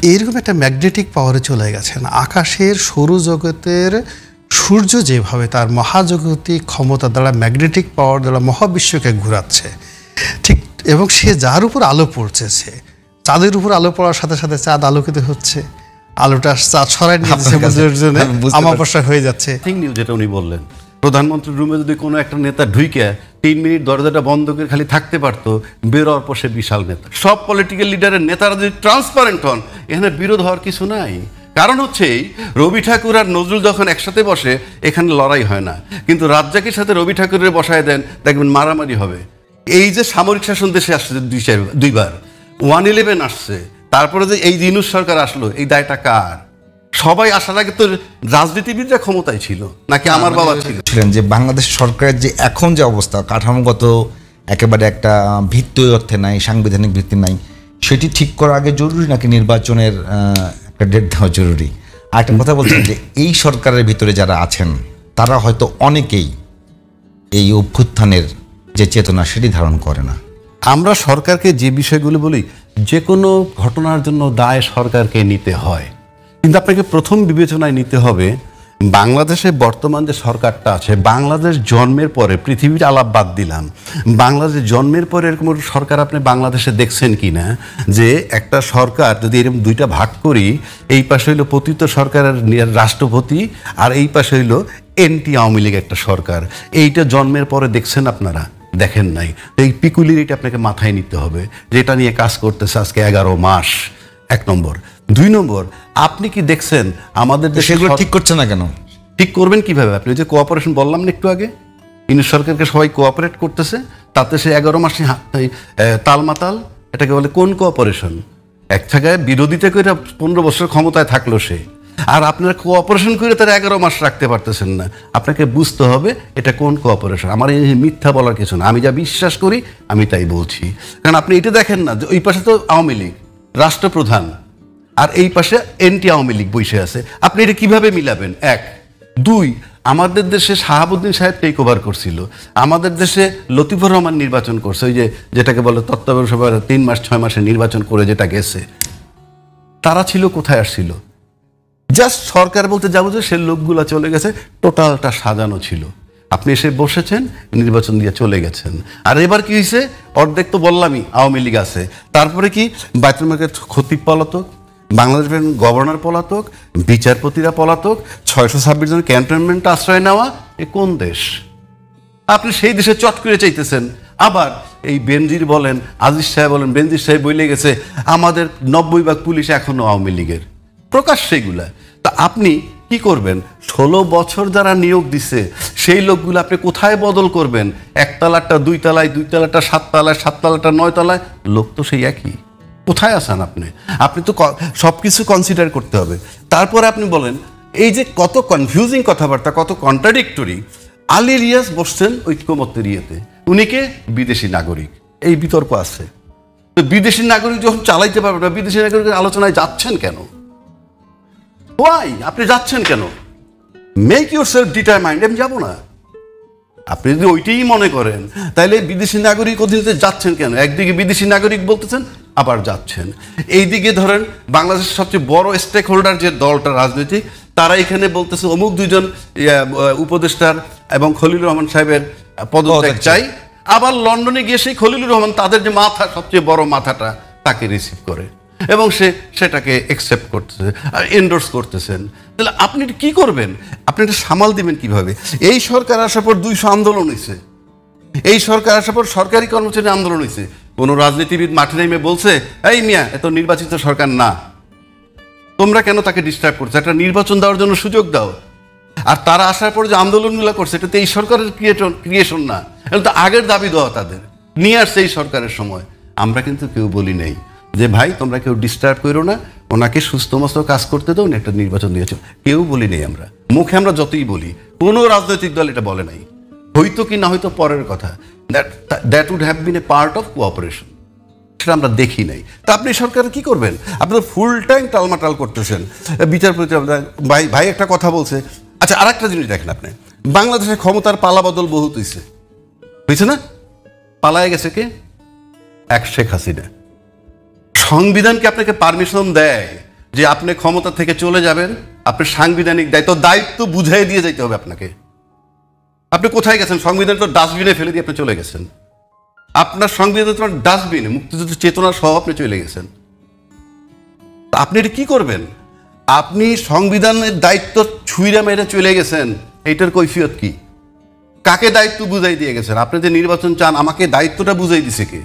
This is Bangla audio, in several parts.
এইরকম একটা ম্যাগনেটিক পাওয়ারে চলে গেছেন। আকাশের সৌরজগতের সূর্য যেভাবে তার মহাজাগতিক ক্ষমতা দ্বারা ম্যাগনেটিক পাওয়ার দ্বারা মহাবিশ্বকে ঘোরাচ্ছে, ঠিক, এবং সে যার উপর আলো পড়ছে, সে চাঁদের উপর আলো পড়ার সাথে সাথে চাঁদ আলোকিত হচ্ছে, আলোটা চাঁদ সরাই নিয়ে অমাবস্যা হয়ে যাচ্ছে। নিউজ যেটা উনি বললেন, প্রধানমন্ত্রীর রুমে যদি কোনো একটা নেতা ঢুইকে 3 মিনিট দরজাটা বন্ধ করে খালি থাকতে পারতো, বেরোয়ার পর সে বিশাল নেতা। সব পলিটিক্যাল লিডারের নেতারা যদি ট্রান্সপারেন্ট হন, এখানে বিরোধ হওয়ার কিছু নাই। কারণ হচ্ছে রবি ঠাকুর আর নজরুল যখন একসাথে বসে, এখানে লড়াই হয় না, কিন্তু রাজ্জাকের সাথে রবি ঠাকুরের বসায় দেন, দেখবেন মারামারি হবে। এই যে সামরিক শাসন দেশে আসছে দুইবার, 111 আসছে, তারপরে যে এই ইউনূস সরকার আসলো, এই দায়টা কার? সবাই আসার আগে তো রাজনীতিবিদরা ক্ষমতায় ছিল নাকি আমার বাবা ছিলেন? যে বাংলাদেশ সরকারের যে এখন যে অবস্থা, কাঠামোগত একেবারে একটা ভিত্তি অর্থে নাই, সাংবিধানিক ভিত্তি নাই, সেটি ঠিক করার আগে জরুরি নাকি নির্বাচনের একটা ডেট দেওয়া জরুরি? আর একটা কথা বলছেন যে এই সরকারের ভিতরে যারা আছেন তারা হয়তো অনেকেই এই অভ্যুত্থানের যে চেতনা সেটি ধারণ করে না। আমরা সরকারকে যে বিষয়গুলো বলি, যে কোনো ঘটনার জন্য দায় সরকারকে নিতে হয়, কিন্তু আপনাকে প্রথম বিবেচনায় নিতে হবে বাংলাদেশে বর্তমান যে সরকারটা আছে, বাংলাদেশ জন্মের পরে, পৃথিবীর আলাপ বাদ দিলাম, বাংলাদেশ জন্মের পরে এরকম সরকার আপনি বাংলাদেশে দেখছেন কি না? যে একটা সরকার যদি এরকম দুইটা ভাগ করি, এই পাশে হইলো পতিত সরকারের রাষ্ট্রপতি, আর এই পাশে হইলো এনটি আওয়ামী লীগ একটা সরকার, এইটা জন্মের পরে দেখছেন আপনারা? দেখেন নাই। তো এই পিকুলিরিটি আপনাকে মাথায় নিতে হবে, যেটা নিয়ে কাজ করতেছে আজকে 11 মাস। 1 নম্বর। 2 নম্বর, আপনি কি দেখছেন আমাদের দেশে সেগুলো ঠিক করছে না কেন? ঠিক করবেন কিভাবে? আপনি যে কোঅপারেশন বললাম না একটু আগে, ইউনূস সরকারকে সবাই কোঅপারেট করতেছে, তাতে সে 11 মাসে তালমাতাল। এটাকে বলে কোন কোঅপারেশন? এক জায়গায় বিরোধিতা করে 15 বছর ক্ষমতায় থাকলো সে, আর আপনারা কোঅপারেশন করে তারা 11 মাস রাখতে পারতেছেন না। আপনাকে বুঝতে হবে এটা কোন কোঅপারেশন। আমার এই মিথ্যা বলার কিছু না, আমি যা বিশ্বাস করি আমি তাই বলছি। কারণ আপনি এটা দেখেন না যে ওই পাশে তো আওয়ামী লীগ রাষ্ট্রপ্রধান, আর এই পাশে এনটি আওয়ামী লীগ বসে আছে, আপনি এটা কিভাবে মিলাবেন? 1। 2, আমাদের দেশে শাহাবুদ্দিন সাহেব টেক ওভার করছিল, আমাদের দেশে লতিফুর রহমান নির্বাচন করছে, ওই যে যেটাকে বলে তত্ত্বাবধায়ক সরকার 3 মাস 6 মাসে নির্বাচন করে যেটা গেছে। তারা ছিল কোথায়? আসছিল জাস্ট সরকার বলতে যাবো যে সে লোকগুলা চলে গেছে, টোটালটা সাজানো ছিল। আপনি এসে বসেছেন, নির্বাচন দিয়ে চলে গেছেন। আর এবার কি হয়েছে? অর্ধেক তো বললামই আওয়ামী লীগ আছে, তারপরে কি বাইতুল মালের খতিব পলাতক, বাংলাদেশের গভর্নর পলাতক, বিচারপতিরা পলাতক, 626 জন ক্যান্টনমেন্টে আশ্রয় নেওয়া। এ কোন দেশ? আপনি সেই দেশে চট করে চাইতেছেন। আবার এই বেনজির বলেন, আজিজ সাহেব বলেন, বেনজির সাহেব বলে গেছে আমাদের 90% পুলিশ এখনো আওয়ামী লীগের, প্রকাশ সেগুলা। তা আপনি কি করবেন? 16 বছর যারা নিয়োগ দিছে সেই লোকগুলো আপনি কোথায় বদল করবেন? 1 তলাটা 2 তলায়, 2 তলাটা 7 তলায়, 7 তলাটা 9 তলায়, লোক তো সেই একই। কোথায় আছেন আপনি? আপনি তো সব কিছু কনসিডার করতে হবে। তারপরে আপনি বলেন, এই যে কত কনফিউজিং কথাবার্তা, কত কন্ট্রাডিক্টরি। আলী রিয়াজ বসছেন ঐক্যমত্যের ইয়েতে, উনিকে বিদেশি নাগরিক, এই বিতর্ক আছে। তো বিদেশি নাগরিক যখন চালাইতে পারবে না, বিদেশি নাগরিকের আলোচনায় যাচ্ছেন কেন? ওয়াই আপনি যাচ্ছেন কেন? মেক ইউর সেলফ ডিটারমাইন্ড, আমি যাবো না। আপনি যদি ওইটাই মনে করেন, তাহলে বিদেশি নাগরিক অধীনে যাচ্ছেন কেন? একদিকে বিদেশি নাগরিক বলতেছেন, আবার যাচ্ছেন। এইদিকে ধরেন বাংলাদেশের সবচেয়ে বড় স্টেক হোল্ডার যে দলটা রাজনৈতিক, তারা এখানে বলতেছে অমুক 2 জন উপদেষ্টার এবং খলিলুর রহমান সাহেবের পদত্যাগ চাই। আবার লন্ডনে গিয়ে সেই খলিলুর রহমান তাদের যে মাথা, সবচেয়ে বড় মাথাটা, তাকে রিসিভ করে এবং সেটাকে অ্যাকসেপ্ট করতেছে আর এন্ডোর্স করতেছেন। তাহলে আপনি কি করবেন? আপনি এটা সামাল দিবেন কিভাবে? এই সরকার আসার পর 200 আন্দোলন হয়েছে, এই সরকার আসার পর সরকারি কর্মচারী আন্দোলন হয়েছে। কোনো রাজনীতিবিদ মাঠে নেমে বলছে, এই মিয়া এত নির্বাচিত সরকার না, তোমরা কেন তাকে ডিস্টার্ব করছো? একটা নির্বাচন দেওয়ার জন্য সুযোগ দাও। আর তারা আসার পর যে আন্দোলনগুলো করছে, এটা তো এই সরকারের ক্রিয়েশন না, এটা তো আগের দাবি দেওয়া, তাদের নিয়ে আসছে এই সরকারের সময়। আমরা কিন্তু কেউ বলি নেই যে ভাই তোমরা কেউ ডিস্টার্ব করো না, ওনাকে সুস্থ মস্ত কাজ করতে দাও, একটা নির্বাচন দিয়েছ, কেউ বলি নেই। আমরা মুখে আমরা যতই বলি, কোনো রাজনৈতিক দল এটা বলে নাই। হয়তো কি না হয়তো পরের কথা, that would have been a part of cooperation, সেটা আমরা দেখি নাই। তা আপনি সরকার কি করবেন? আপনি তো ফুল টাইম টালমাটাল করতেছেন। বিচারপতি ভাই একটা কথা বলছে। আচ্ছা, আর একটা জিনিস দেখেন, আপনি বাংলাদেশের ক্ষমতার পালা বদল বহুত হয়েছে না? পালায় গেছে কে? শেখ হাসিনা। সংবিধানকে আপনাকে পারমিশন দেয় যে আপনি ক্ষমতা থেকে চলে যাবেন, আপনার সাংবিধানিক দায়িত্ব বুঝাই দিয়ে যেতে হবে আপনাকে। আপনি কোথায় গেছেন? সংবিধান তো ডাস্টবিনে ফেলে দিয়ে আপনি চলে গেছেন। আপনার সংবিধান তো ডাস্টবিনে মুক্তিযুদ্ধের চেতনা সহ আপনি চলে গেছেন। আপনি এটা কি করবেন? আপনি সংবিধানের দায়িত্ব ছুঁইরা মেরে চলে গেছেন, এইটার কৈফিয়ত কি? কাকে দায়িত্ব বুঝাই দিয়ে গেছেন? আপনি যে নির্বাচন চান, আমাকে দায়িত্বটা বুঝাই দিছে কে?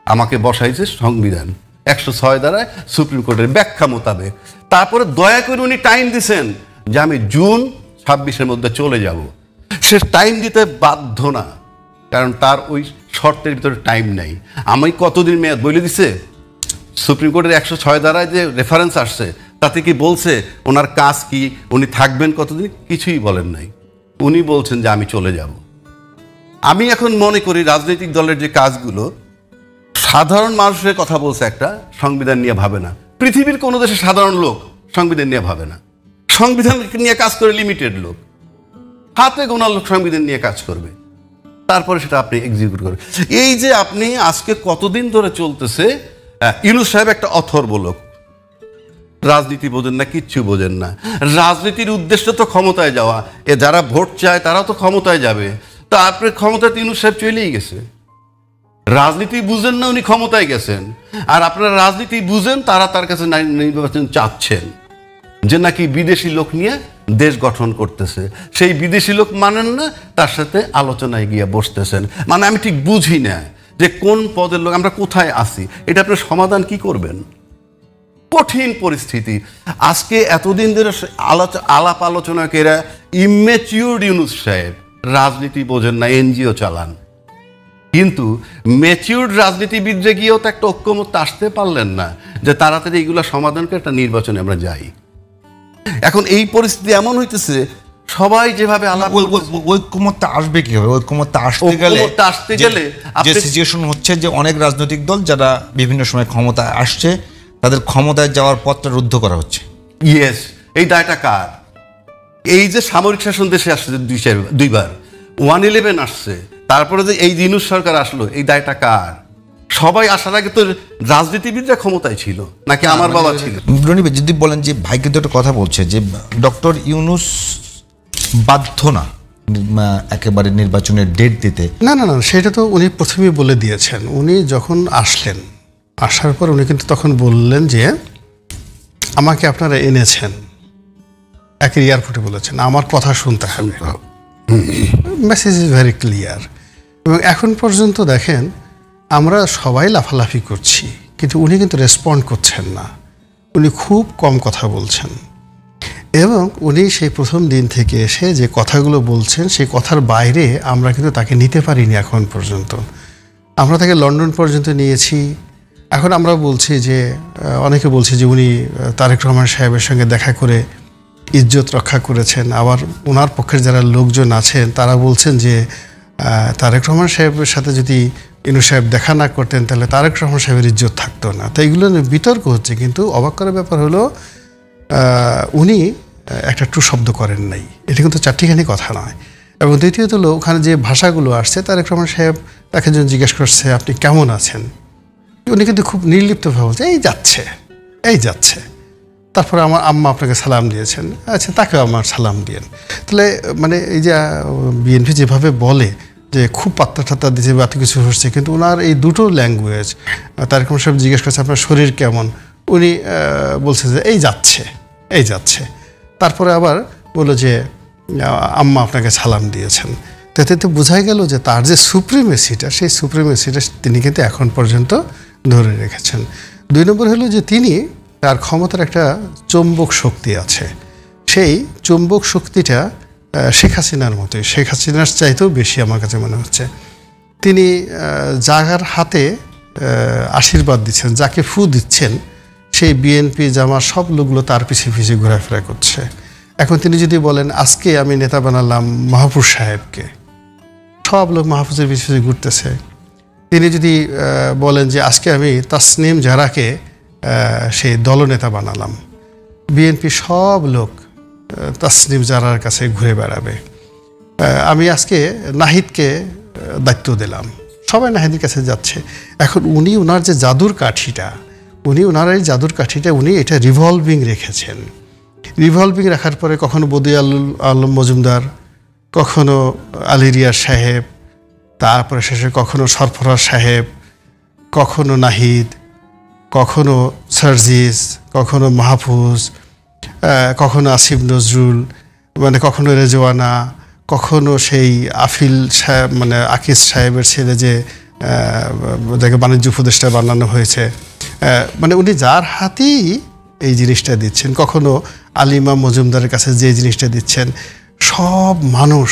আমাকে বসাইছে সংবিধান 106 দ্বারায় সুপ্রিম কোর্টের ব্যাখ্যা মোতাবেক। তারপরে দয়া করে উনি টাইম দিছেন যে আমি জুন 26-এর মধ্যে চলে যাব। সে টাইম দিতে বাধ্য না, কারণ তার ওই শর্তের ভিতরে টাইম নেই। আমি কতদিন মেয়াদ বলে দিছে? সুপ্রিম কোর্টের 106 দ্বারায় যে রেফারেন্স আসছে তাতে কি বলছে ওনার কাজ কি, উনি থাকবেন কতদিন? কিছুই বলেন নাই। উনি বলছেন যে আমি চলে যাব। আমি এখন মনে করি রাজনৈতিক দলের যে কাজগুলো, সাধারণ মানুষের কথা বলছে একটা, সংবিধান নিয়ে ভাবে না। পৃথিবীর কোনো দেশে সাধারণ লোক সংবিধান নিয়ে ভাবে না। সংবিধান নিয়ে কাজ করে লিমিটেড লোক, হাতে গোনা লোক সংবিধান নিয়ে কাজ করবে, তারপরে সেটা আপনি এক্সিকিউট করবেন। এই যে আপনি আজকে কতদিন ধরে চলতেছে, ইউনূস সাহেব একটা অথর্ব লোক, রাজনীতি বোঝেন না, কিচ্ছু বোঝেন না। রাজনীতির উদ্দেশ্য তো ক্ষমতায় যাওয়া, যারা ভোট চায় তারাও তো ক্ষমতায় যাবে। তো আপনার ক্ষমতাতে ইউনূস সাহেব চলেই গেছে। রাজনীতি বুঝেন না, উনি ক্ষমতায় গেছেন। আর আপনারা রাজনীতি বুঝেন, তারা তার কাছে নির্বাচন চাচ্ছেন যে নাকি বিদেশি লোক নিয়ে দেশ গঠন করতেছে। সেই বিদেশি লোক মানেন না, তার সাথে আলোচনায় গিয়ে বসতেছেন। মানে আমি ঠিক বুঝি না যে কোন পদের লোক, আমরা কোথায় আছি, এটা আপনার সমাধান কি করবেন? কঠিন পরিস্থিতি। আজকে এতদিন ধরে আলাপ আলোচনাকেরা ইম্যাচিউরড ইউনূস সাহেব, রাজনীতি বোঝেন না, এনজিও চালান। কিন্তু ম্যাচিউরড রাজনীতিবিদরা গিয়েও তো একটা ঐক্যমত আসতে পারলেন না যে তাড়াতাড়ি এইগুলো সমাধান করে একটা নির্বাচনে আমরা যাই। এখন এই পরিস্থিতি এমন হইতেছে, সবাই যেভাবে ঐক্যমতটা আসবে কিভাবে? ঐক্যমতটা আসতে গেলে যে সিচুয়েশন হচ্ছে যে অনেক রাজনৈতিক দল যারা বিভিন্ন সময় ক্ষমতায় আসছে, তাদের ক্ষমতায় যাওয়ার পথটা রুদ্ধ করা হচ্ছে। ইয়েস, এই দায়টা কার? এই যে সামরিক শাসন দেশে আসছে দুইবার, 111 আসছে, তারপরে যে এই ইউনূস সরকার আসলো, এই দায়টা কার? সবাই আসার আগে তো রাজনীতিবিদরা ক্ষমতায় ছিল নাকি আমার বাবা ছিল? রনিবে যদি বলেন যে ভাই কিন্তু একটা কথা বলছে যে ডক্টর ইউনূস বাধ্য না একেবারে নির্বাচনের ডেট দিতে। না, সেটা তো উনি প্রথমেই বলে দিয়েছেন। উনি যখন আসলেন, আসার পর উনি কিন্তু তখন বললেন যে আমাকে আপনারা এনেছেন, একের এয়ারপোর্টে বলেছেন আমার কথা শুনতে হবে। Message is very clear. এবং এখন পর্যন্ত দেখেন আমরা সবাই লাফালাফি করছি, কিন্তু উনি কিন্তু রেসপন্ড করছেন না। উনি খুব কম কথা বলছেন। এবং উনি সেই প্রথম দিন থেকে এসে যে কথাগুলো বলছেন, সেই কথার বাইরে আমরা কিন্তু তাকে নিতে পারিনি এখন পর্যন্ত। আমরা তাকে লন্ডন পর্যন্ত নিয়েছি। এখন আমরা বলছি যে অনেকে বলছে যে উনি তারেক রহমান সাহেবের সঙ্গে দেখা করে ইজ্জত রক্ষা করেছেন। আবার ওনার পক্ষের যারা লোকজন আছেন তারা বলছেন যে তারেক রহমান সাহেবের সাথে যদি ইউনূস সাহেব দেখা না করতেন তাহলে তারেক রহমান সাহেবের ইজ্জত থাকতো না। তো এইগুলো নিয়ে বিতর্ক হচ্ছে। কিন্তু অবাক করার ব্যাপার হলো উনি একটা ট্রু শব্দ করেন নাই। এটা কিন্তু চারটিখানি কথা নয়। এবং দ্বিতীয়ত হলো ওখানে যে ভাষাগুলো আসছে, তারেক রহমান সাহেব তাকে যখন জিজ্ঞেস করছে আপনি কেমন আছেন, উনি কিন্তু খুব নির্লিপ্তভাবে বলছে এই যাচ্ছে। তারপরে আমার আম্মা আপনাকে সালাম দিয়েছেন, আচ্ছা তাকেও আমার সালাম দিয়েন। তাহলে মানে এই যে বিএনপি যেভাবে বলে যে খুব পাত্তা ঠাত্তা দিয়েছে বা এত কিছু হচ্ছে, কিন্তু ওনার এই দুটো ল্যাঙ্গুয়েজ, তারেক রহমান সাহেব জিজ্ঞেস করছে আপনার শরীর কেমন, উনি বলছে যে এই যাচ্ছে। তারপরে আবার বললো যে আম্মা আপনাকে সালাম দিয়েছেন। তাতে তো বোঝাই গেল যে তার যে সুপ্রিমেসিটা, সেই সুপ্রিমেসিটা তিনি কিন্তু এখন পর্যন্ত ধরে রেখেছেন। 2 নম্বর হলো যে তিনি, তার ক্ষমতার একটা চৌম্বক শক্তি আছে। সেই চৌম্বক শক্তিটা শেখ হাসিনার মতোই, শেখ হাসিনার চাইতেও বেশি আমার কাছে মনে হচ্ছে। তিনি যার হাতে আশীর্বাদ দিচ্ছেন, যাকে ফু দিচ্ছেন, সেই বিএনপি জামার সব লোকগুলো তার পিছিয়ে ঘোরাফেরা করছে। এখন তিনি যদি বলেন আজকে আমি নেতা বানালাম মাহফুজ সাহেবকে, সব লোক মাহফুজের পিছিয়ে ঘুরতেছে। তিনি যদি বলেন যে আজকে আমি তাসনিম জারাকে সেই দলনেতা বানালাম, বিএনপি সব লোক তাসনিম জারার কাছে ঘুরে বেড়াবে। আমি আজকে নাহিদকে দায়িত্ব দিলাম, সবাই নাহিদের কাছে যাচ্ছে। এখন উনি ওনার যে জাদুর কাঠিটা, উনি ওনার এই জাদুর কাঠিটা উনি এটা রিভলভিং রেখেছেন। রিভলভিং রাখার পরে কখনো বদি আলম মজুমদার, কখনো আলী রিয়াজ সাহেব, তারপরে শেষে কখনো সরফরাজ সাহেব, কখনো নাহিদ, কখনো সার্জিস, কখনো মাহফুজ, কখনো আসিফ নজরুল, মানে কখনো রেজওয়ানা, কখনো সেই আফিল সাহেব মানে আকিস সাহেবের ছেলে যে যাকে বাণিজ্য উপদেষ্টা বানানো হয়েছে, মানে উনি যার হাতেই এই জিনিসটা দিচ্ছেন, কখনো আলিমা মজুমদারের কাছে যে জিনিসটা দিচ্ছেন, সব মানুষ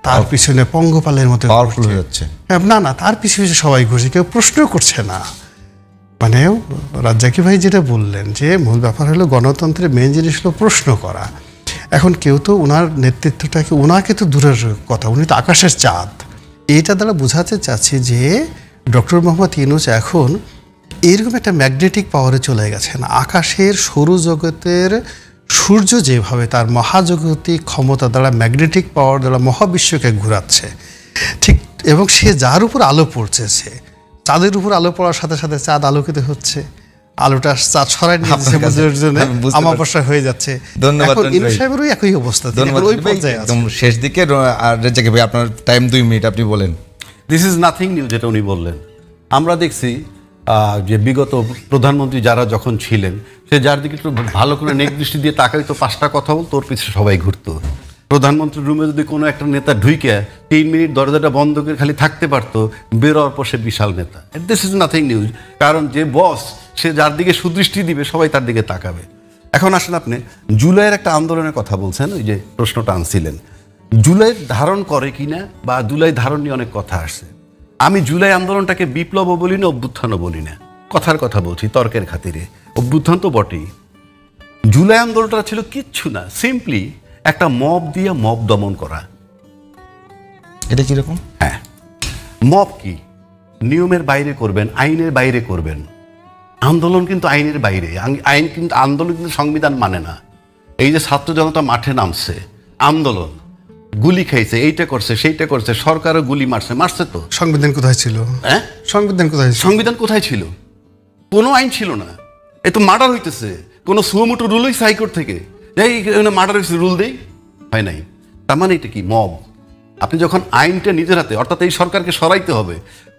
তার পিছনে পঙ্গপালের মতো পাওয়ারফুল হয়ে যাচ্ছে। না না, তার পিছনে পিছনে সবাই ঘুরছে, কেউ প্রশ্ন করছে না। মানে রাজ্জাকি ভাই যেটা বললেন যে মূল ব্যাপার হলো গণতন্ত্রের মেন জিনিস হলো প্রশ্ন করা। এখন কেউ তো ওনার নেতৃত্বটাকে, ওনাকে তো দূরের কথা, উনি তো আকাশের চাঁদ। এটা দ্বারা বোঝাতে চাচ্ছি যে ডক্টর মোহাম্মদ ইউনূস এখন এরকম একটা ম্যাগনেটিক পাওয়ারে চলে গেছেন। আকাশের সৌরজগতের সূর্য যেভাবে তার মহাজাগতিক ক্ষমতা দ্বারা, ম্যাগনেটিক পাওয়ার দ্বারা মহাবিশ্বকে ঘোরাচ্ছে, ঠিক, এবং সে যার উপর আলো পড়ছে, সে চাঁদের উপর আলো পড়ার সাথে সাথে চাঁদ আলোকিত হচ্ছে, আলোটা চাঁদ ছড়াই নিয়ে যাচ্ছে, বুঝতে জন্য আমাবস্যা হয়ে যাচ্ছে। ধন্যবাদ ইউনূস সাহেবেরও একই অবস্থা, ওই পর্যায়ে আছে। একদম শেষ দিকে। আর রেজাকি ভাই, আপনার টাইম 2 মিনিট, আপনি বলেন। দিস ইজ নাথিং নিউ, যেটা উনি বললেন। আমরা দেখছি যে বিগত প্রধানমন্ত্রী যারা যখন ছিলেন, সে যার দিকে একটু ভালো করে নেক দৃষ্টি দিয়ে তাকাইতো, 5টা কথা বলতো, ওর পিছনে সবাই ঘুরতো। প্রধানমন্ত্রীর রুমে যদি কোনো একটা নেতা ঢুইকে 3 মিনিট দরজাটা বন্ধ করে খালি থাকতে পারতো, বেরোয়ার পর সে বিশাল নেতা। দিস ইজ নাথিং নিউ, কারণ যে বস সে যার দিকে সুদৃষ্টি দিবে সবাই তার দিকে তাকাবে। এখন আসলে আপনি জুলাইয়ের একটা আন্দোলনের কথা বলছেন, ওই যে প্রশ্নটা আনছিলেন, জুলাই ধারণ করে কিনা বা জুলাই ধারণ নিয়ে অনেক কথা আসছে। আমি জুলাই আন্দোলনটাকে বিপ্লবও বলি না, অভ্যুত্থানও বলি না, কথার কথা বলছি তর্কের খাতিরে। অভ্যুত্থান তো বটেই। জুলাই আন্দোলনটা ছিল কিচ্ছু না, সিম্পলি একটা মব দিয়ে মব দমন করা। এটা কিরকম? হ্যাঁ, মব কি নিয়মের বাইরে করবেন, আইনের বাইরে করবেন। আন্দোলন কিন্তু আইনের বাইরে, আইন কিন্তু, আন্দোলন কিন্তু সংবিধান মানে না। এই যে ছাত্র জনতা মাঠে নামছে, আন্দোলন, গুলি খাইছে, এইটা করছে সেইটা করছে, সরকারও গুলি মারছে তো। সংবিধান কোথায় ছিল? হ্যাঁ, সংবিধান কোথায় ছিল? সংবিধান কোথায় ছিল? কোনো আইন ছিল না। এ তো মার্ডার হইতেছে, কোনো সুমোটো রুল হইছে হাইকোর্ট থেকে, এই মার্ডার হয়েছে, রুল দেই, হয় নাই। তার মানে এটা কি মব? আপনি যখন আইনটা নিজের হাতে, অর্থাৎ এই সরকারকে সরাইতে হবে,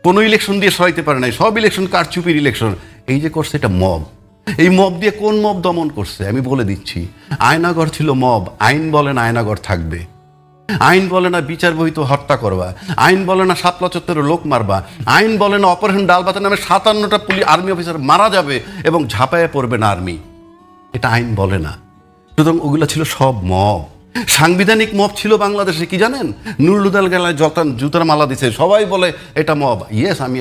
কোনো ইলেকশন দিয়ে সরাইতে পারে নাই, সব ইলেকশন কারচুপির ইলেকশন, এই যে করছে এটা মব। এই মব দিয়ে কোন মব দমন করছে আমি বলে দিচ্ছি। আয়নাগর ছিল মব। আইন বলে না আয়নাগর থাকবে, আইন বলে না বিচার বহিত হত্যা করবা, আইন বলে না শাপলা চত্বরে লোক মারবা, আইন বলে না অপারেশন ডালবাতের নামে 57টা আর্মি অফিসার মারা যাবে এবং ঝাঁপায়ে পড়বে না আর্মি, এটা আইন বলে না। সুতরাং ওগুলো ছিল সব মব। সাংবিধানিক মব ছিল বাংলাদেশে, কি জানেন? নুরুল গেলায় জুতার মালা দিছে, সবাই বলে এটা মব। ইয়েস, আমি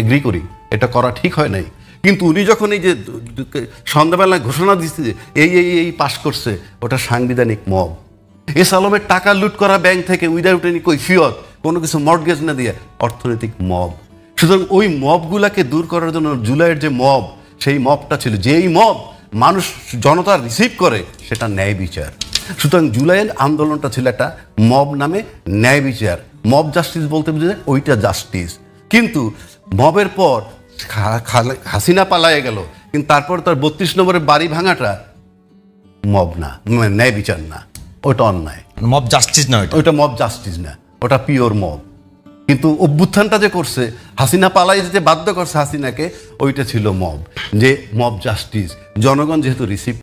এগ্রি করি, এটা করা ঠিক হয় নাই। কিন্তু উনি যখন এই যে সন্ধ্যাবেলায় ঘোষণা দিচ্ছে যে এই পাশ করছে, ওটা সাংবিধানিক মব। এস আলমের টাকা লুট করা ব্যাংক থেকে উইদাউট এনি কৈফিয়ত, কোনো কিছু মর্টগেজ না দিয়ে, অর্থনৈতিক মব। সুতরাং ওই মবগুলাকে দূর করার জন্য জুলাইয়ের যে মব, সেই মবটা ছিল, যেই মব মানুষ জনতা রিসিভ করে, সেটা ন্যায় বিচার। সুতরাং জুলাইয়ের আন্দোলনটা ছিল একটা মব নামে ন্যায় বিচার। মব জাস্টিস বলতে বুঝে ওইটা জাস্টিস। কিন্তু মবের পর হাসিনা পালায়ে গেল, কিন্তু তারপর তার 32 নম্বরের বাড়ি ভাঙাটা মব না, ন্যায় বিচার না, ওটা অন্যায়। মব জাস্টিস না, ওইটা মব জাস্টিস না, ওটা পিওর মব। কিন্তু অভ্যুত্থানটা যে করছে, হাসিনা পালাই যেতে বাধ্য করছে হাসিনাকে, ওইটা ছিল মব, যে মব জাস্টিস। জনগণ যেহেতু রিসিভ